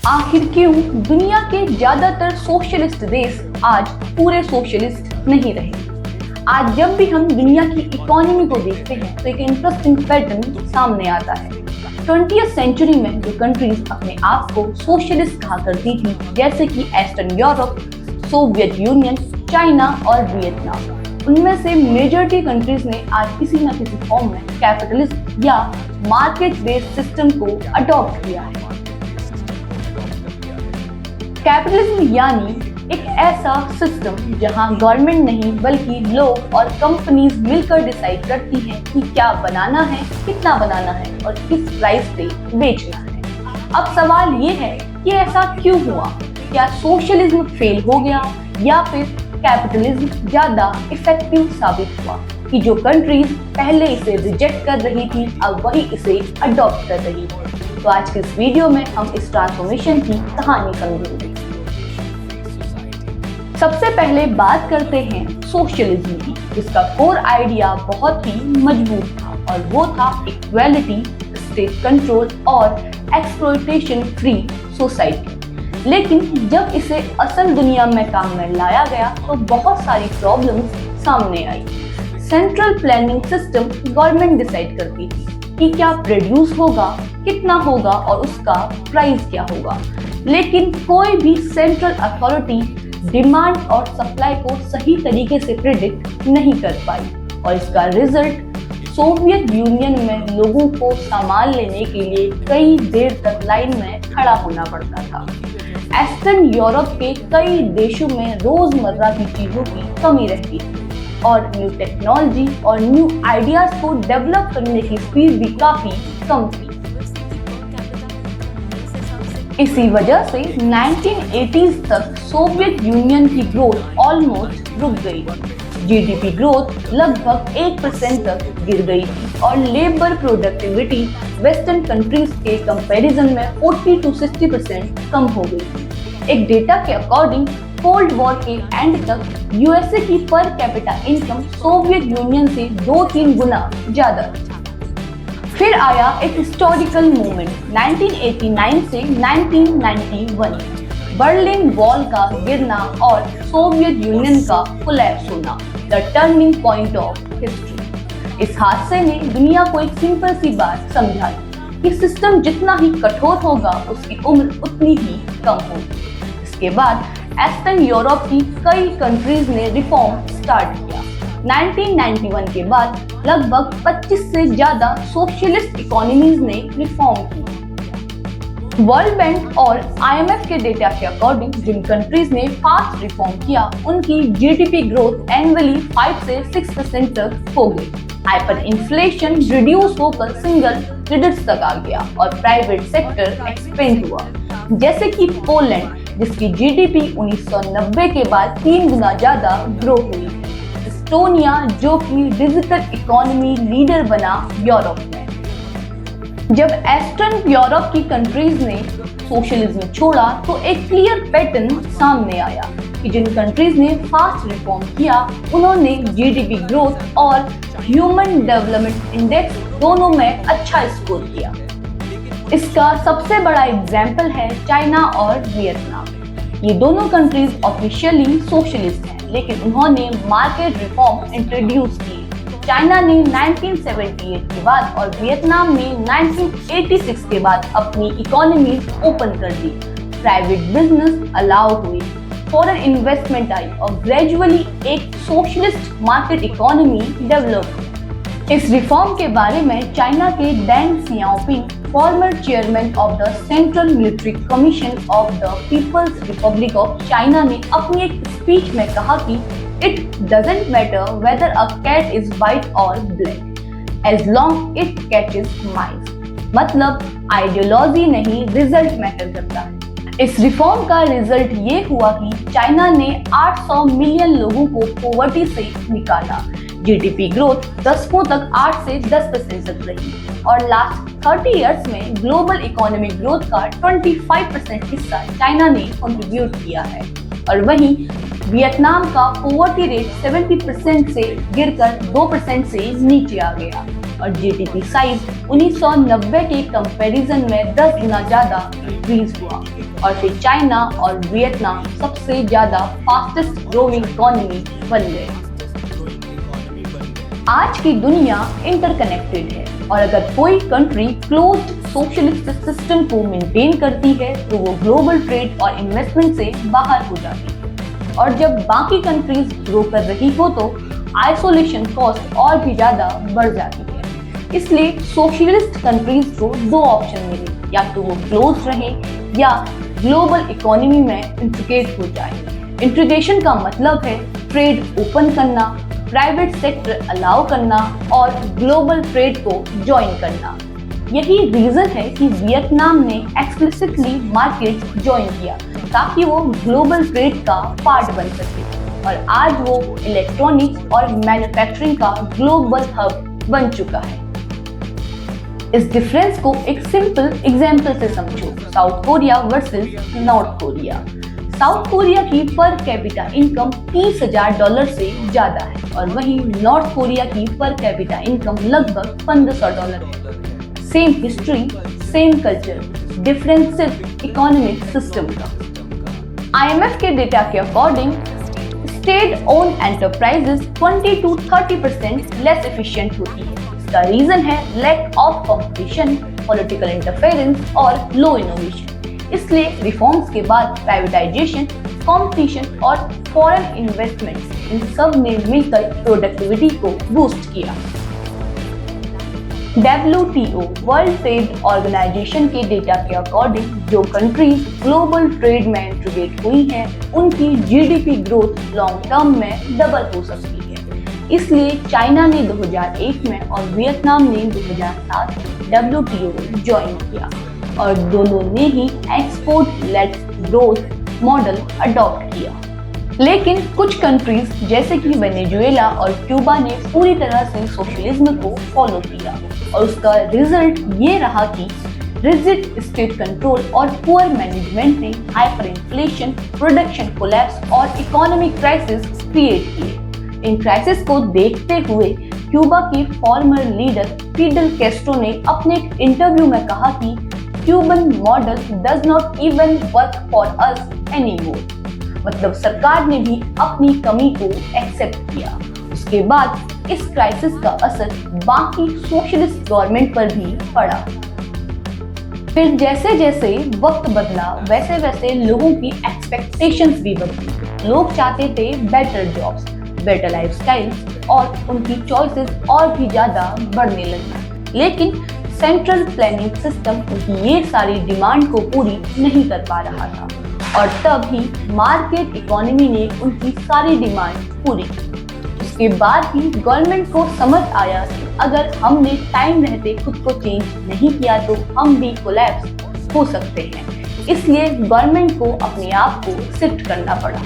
आखिर क्यों दुनिया के ज्यादातर सोशलिस्ट देश आज पूरे सोशलिस्ट नहीं रहे? आज जब भी हम दुनिया की इकोनॉमी को देखते हैं तो एक इंटरेस्टिंग पैटर्न सामने आता है। 20th सेंचुरी में जो कंट्रीज अपने आप को सोशलिस्ट कहा करती थी, जैसे कि eastern Europe, Soviet union, China और वियतनाम, उनमें से मेजॉरिटी कंट्रीज ने आज किसी न किसी फॉर्म में कैपिटलिज्म या मार्केट बेस्ड सिस्टम को अडॉप्ट किया है। कैपिटलिज्म यानी एक ऐसा सिस्टम जहां गवर्नमेंट नहीं बल्कि लोग और कंपनीज मिलकर डिसाइड करती हैं कि क्या बनाना है, कितना बनाना है और किस प्राइस पे बेचना है। अब सवाल ये है कि ऐसा क्यों हुआ? क्या सोशलिज्म फेल हो गया या फिर कैपिटलिज्म ज्यादा इफेक्टिव साबित हुआ कि जो कंट्रीज पहले इसे रिजेक्ट कर रही थी अब वही इसे अडॉप्ट कर रही है? तो आज के इस वीडियो में हम इस ट्रांसफॉर्मेशन की कहानी समझेंगे। सबसे पहले बात करते हैं सोशलिज्म की, जिसका कोर आइडिया बहुत ही मजबूत था और वो था इक्वालिटी, स्टेट कंट्रोल और एक्सप्लॉयटेशन फ्री सोसाइटी। लेकिन जब इसे असल दुनिया में काम में लाया गया तो बहुत सारी प्रॉब्लम्स सामने आई। Central planning system government decide करती थी कि क्या प्रोड्यूस होगा, कितना होगा और उसका प्राइस क्या होगा, लेकिन कोई भी सेंट्रल अथॉरिटी डिमांड और सप्लाई को सही तरीके से प्रिडिक्ट नहीं कर पाई और इसका रिजल्ट सोवियत यूनियन में लोगों को सामान लेने के लिए कई देर तक लाइन में खड़ा होना पड़ता था। ईस्टर्न यूरोप के कई देशों में रोजमर्रा की चीजों की कमी रहती थी और न्यू टेक्नोलॉजी और न्यू आइडियाज को डेवलप करने की स्पीड भी काफी कम थी। इसी वजह से 1980s तक सोवियत यूनियन की ग्रोथ ऑलमोस्ट रुक गई। जीडीपी ग्रोथ लगभग 1% तक गिर गई थी और लेबर प्रोडक्टिविटी वेस्टर्न कंट्रीज के कंपैरिजन में 40 to 60% कम हो गई थी। एक डेटा के अकॉर्डिंग कोल्ड वॉर के एंड तक यूएसए की per capita income Soviet union से 2-3 गुना ज्यादा थी। फिर आया एक हिस्टोरिकल मूवमेंट 1989 से 1991, बर्लिन वॉल का गिरना और सोवियत यूनियन का कोलैप्स होना, the turning point of history. इस हादसे ने दुनिया को एक सिंपल सी बात समझाई कि सिस्टम जितना ही कठोर होगा उसकी उम्र उतनी ही कम होगी। इसके बाद ईस्टर्न यूरोप की कई कंट्रीज ने रिफॉर्म स्टार्ट किया। 1991 के बाद लगभग 25 से ज्यादा सोशलिस्ट इकोनॉमीज ने रिफॉर्म की। वर्ल्ड बैंक और आईएमएफ के डेटा के अकॉर्डिंग जिन कंट्रीज ने फास्ट रिफॉर्म किया उनकी जीडीपी ग्रोथ एनुअली 5 से 6% तक हो गई। हाइपर इन्फ्लेशन रिड्यूस होकर सिंगल डिजिट्स तक आ गया और प्राइवेट सेक्टर एक्सपेंड हुआ, जैसे कि पोलैंड जिसकी जीडीपी 1990 के बाद 3 गुना ज्यादा ग्रो हुई। एस्टोनिया जो कि डिजिटल इकोनॉमी लीडर बना यूरोप में। जब ईस्टर्न यूरोप की कंट्रीज ने सोशलिज्म छोड़ा तो एक क्लियर पैटर्न सामने आया कि जिन कंट्रीज ने फास्ट रिफॉर्म किया उन्होंने जीडीपी ग्रोथ और ह्यूमन डेवलपमेंट इंडेक्स दोनों में अच्छा स्कोर किया। इसका सबसे बड़ा एग्जाम्पल है चाइना और वियतनाम। ये दोनों कंट्रीज ऑफिशियली सोशलिस्ट हैं, लेकिन उन्होंने मार्केट रिफॉर्म इंट्रोड्यूस किए। चाइना ने 1978 के बाद और वियतनाम ने 1986 के बाद अपनी इकोनॉमी ओपन कर दी। प्राइवेट बिजनेस अलाउ हुई, फॉरेन इन्वेस्टमेंट आई और ग्रेजुअली एक सोशलिस्ट मार्केट इकोनॉमी डेवलप हुई। इस रिफॉर्म के बारे में चाइना के Deng Xiaoping, former chairman of the central military commission of the people's republic of China ने अपनी एक स्पीच में कहा कि it doesn't matter whether a cat is white और black as long it catches mice. मतलब ideology नहीं, result matter करता है। इस रिफॉर्म का रिजल्ट ये हुआ कि चाइना ने 800 मिलियन लोगों को पॉवर्टी से निकाला। जीडीपी ग्रोथ दशकों तक 8 से 10% तक रही और लास्ट 30 इयर्स में ग्लोबल इकोनॉमिक ग्रोथ का 25% हिस्सा चाइना ने कंट्रीब्यूट किया है और वहीं वियतनाम का पॉवर्टी रेट 70% से गिरकर 2% से नीचे आ गया और जीडीपी साइज 1990 के कंपैरिजन में 10 गुना ज्यादा इंक्रीज हुआ और फिर चाइना और वियतनाम सबसे ज्यादा फास्टेस्ट ग्रोइंग इकोनॉमी बन गए। आज की दुनिया इंटरकनेक्टेड है और अगर कोई कंट्री क्लोज्ड सोशलिस्ट सिस्टम को मेंटेन करती है तो वो ग्लोबल ट्रेड और इन्वेस्टमेंट से बाहर हो जाती है, और जब बाकी कंट्रीज ग्रो कर रही हो तो आइसोलेशन कॉस्ट और भी ज्यादा बढ़ जाती है। इसलिए सोशलिस्ट कंट्रीज को दो ऑप्शन मिले, या तो वो क्लोज रहे या ग्लोबल इकोनॉमी में इंटीग्रेट हो जाए। इंटीग्रेशन का मतलब है ट्रेड ओपन करना, प्राइवेट सेक्टर अलाउ करना और ग्लोबल ट्रेड को ज्वाइन करना। यही रीजन है कि वियतनाम ने एक्सप्लिसिटली मार्केट ज्वाइन किया ताकि वो ग्लोबल ट्रेड का पार्ट बन सके, और आज वो इलेक्ट्रॉनिक्स और मैन्युफैक्चरिंग का ग्लोबल हब बन चुका है। इस डिफरेंस को एक सिंपल एग्जांपल से समझो, south Korea versus north Korea. South Korea की पर कैपिटा इनकम $30,000 से ज्यादा है और वहीं नॉर्थ कोरिया की पर कैपिटा इनकम लगभग $1,500 है। Same history, same culture, difference सिर्फ इकोनॉमिक सिस्टम का। IMF के डेटा के according state own enterprises 20 to 30% less efficient होती है। इसका रीजन है lack of competition, political interference और लो इनोवेशन। इसलिए रिफॉर्म्स के बाद प्राइवेटाइजेशन, कंपटीशन और फॉरेन इन्वेस्टमेंट्स इन सब ने मिलकर प्रोडक्टिविटी को बूस्ट किया। WTO वर्ल्ड ट्रेड ऑर्गेनाइजेशन के डेटा के अकॉर्डिंग जो कंट्रीज ग्लोबल ट्रेड में इंटीग्रेट हुई हैं उनकी GDP ग्रोथ लॉन्ग टर्म में डबल हो सकती है। इसलिए चाइना ने 2001 में और वियतनाम ने 2007 WTO ज्वाइन किया और दोनों ने ही export led growth model adopt किया। लेकिन कुछ कंट्रीज जैसे कि वेनेजुएला और क्यूबा ने पूरी तरह से सोशलिज्म को फॉलो किया और उसका रिजल्ट ये रहा कि रिजिड स्टेट कंट्रोल और पुअर मैनेजमेंट ने हाइपर इन्फ्लेशन, प्रोडक्शन कोलैप्स और इकोनॉमिक क्राइसिस क्रिएट किए। इन क्राइसिस को देखते हुए क्यूबा के फॉर्मर लीडर फिडेल कैस्ट्रो ने अपने इंटरव्यू में कहा कि Cuban model does not even work for us anymore. मतलब सरकार ने भी अपनी कमी को एक्सेप्ट किया। उसके बाद इस क्राइसिस का असर बाकी सोशलिस्ट गवर्नमेंट पर भी पड़ा। फिर जैसे जैसे वक्त बदला वैसे वैसे लोगों की एक्सपेक्टेशंस भी बदली। लोग चाहते थे बेटर जॉब्स, बेटर लाइफस्टाइल्स और उनकी चॉइसेस और भी ज्यादा बढ़ने लगी। लेकिन सेंट्रल प्लानिंग सिस्टम उनकी ये सारी डिमांड को पूरी नहीं कर पा रहा था और तब ही मार्केट इकोनॉमी ने उनकी सारी डिमांड पूरी की। उसके बाद ही गवर्नमेंट को समझ आया कि अगर हमने टाइम रहते खुद को चेंज नहीं किया तो हम भी कोलैप्स हो सकते हैं। इसलिए गवर्नमेंट को अपने आप को शिफ्ट करना पड़ा।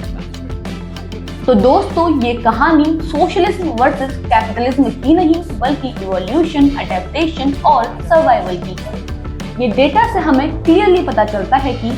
तो दोस्तों, ये कहानी सोशलिज्म वर्सेस कैपिटलिज्म की नहीं बल्कि इवोल्यूशन, अडेप्टेशन और सर्वाइवल की है। ये डेटा से हमें क्लियरली पता चलता है कि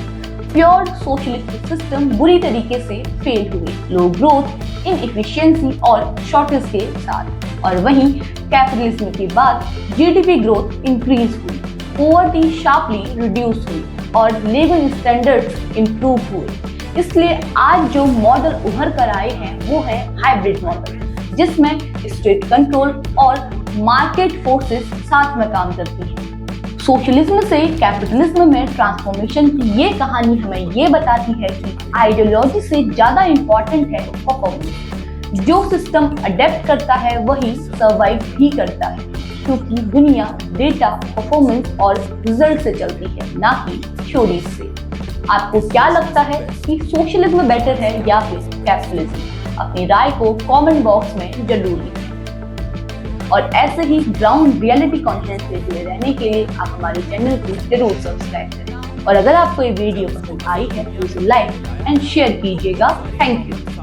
प्योर सोशलिस्ट सिस्टम बुरी तरीके से फेल हुए, लो ग्रोथ, इनएफिशिएंसी और शॉर्टेज के साथ, और वहीं कैपिटलिज्म के बाद GDP ग्रोथ इंक्रीज हुई, पॉवर्टी शार्पली रिड्यूस हुई और लिविंग स्टैंडर्ड्स इंप्रूव हुए। इसलिए आज जो मॉडल उभर कर आए हैं वो है हाइब्रिड मॉडल, जिसमें स्टेट कंट्रोल और मार्केट फोर्सेस साथ में काम करती हैं। सोशलिज्म से कैपिटलिज्म में ट्रांसफॉर्मेशन की ये कहानी हमें ये बताती है कि आइडियोलॉजी से ज्यादा इम्पोर्टेंट है परफॉर्मेंस। जो सिस्टम अडेप्ट करता है वही सर्वाइव भी करता है, क्योंकि दुनिया डेटा, परफॉर्मेंस और रिजल्ट से चलती है, ना कि थ्योरीज से। आपको क्या लगता है कि सोशलिज्म बेटर है या फिर कैपिटलिज्म? अपनी राय को कमेंट बॉक्स में जरूर लिखें। और ऐसे ही ग्राउंड रियलिटी कंटेंट से जुड़े रहने के लिए आप हमारे चैनल को जरूर सब्सक्राइब करें। और अगर आपको ये वीडियो पसंद आई है तो इसे लाइक एंड शेयर कीजिएगा। Thank you.